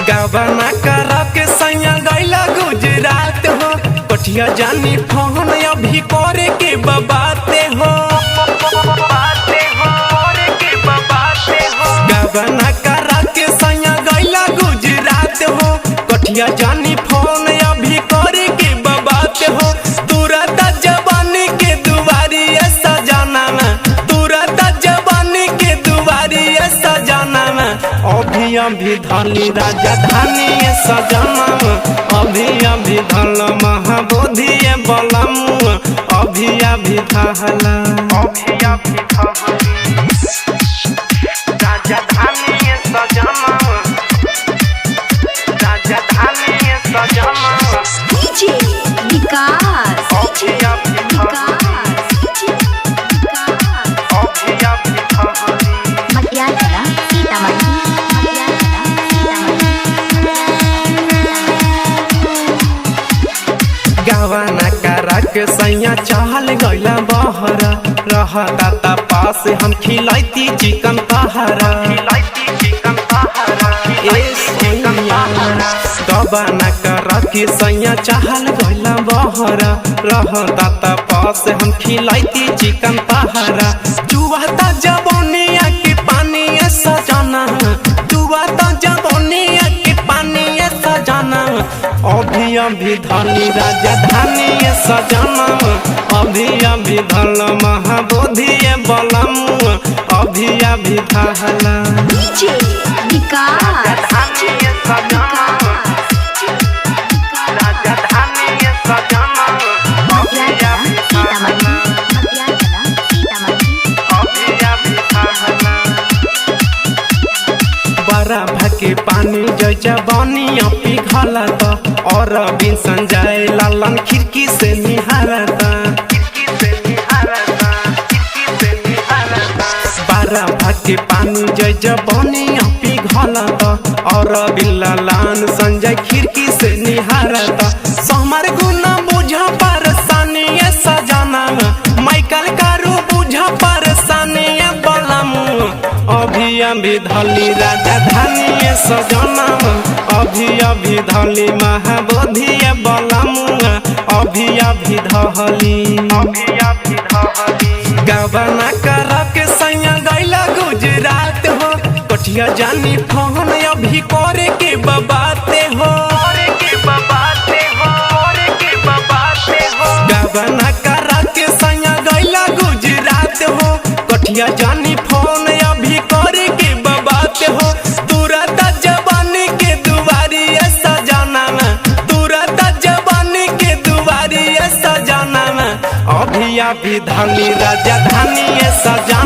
गबना करा के सैया गैला गुजरात हो कठिया जानी फोन अभी करे के बाते हो। गबना करा के सैया गैला गुजरात हो कठिया जानी फोन अभी करे के बाते हो। तुरंत जवानी के दुआरी सजाना तुरंत जवानी के दुआरी सजाना अभी अभी धली राजधानी सजाना अभी अभी धल महाबोधि बलम अभी अभी धला राजधानी सजाना राजधानी सजाना गवाना करा के सैया चहल गैला बहरा रहता पास हम खिलाती चिकन पहारा। गवाना करा के सैया चहल गैला बहरा रहता पास हम खिलाती चिकन पहारा। जुआता जवानिया के पानी सजाना जुआता जवानिया के पानी सजाना अभी अभी धली राजधानी सजाना अभी अभी धल महाबोधि बलम अभी अभी धला राजधानी सजाना राजधानी सजाना अभी अभी बड़ा भके पानी जैसा बनी पिघलत और बिन संजय लालन खिड़की से निहारत बड़ा भके पानी जैसा बनी पिघलत और बिन लालन संजय खिड़की से निहारत। समर गुना बुझा परेशानी सजाना माइकल कारू बुझा परेशानी बलम अभी अभी धली राजधानी सजाना अभी अभी धली महाबोधि बलम अभी अभी धली गबना करा के सैया गैला गुजरात हो कठिया जानी फोन अभी करे के बाते हो। गबना करा के सैया गैला गुजरात हो कठिया जानी फोन अभी करे के बाते हो। तुरंत जवानी के दुआरी सजाना तुरंत जवानी के दुआरी सजाना अभी अभी धली राजधानी सजा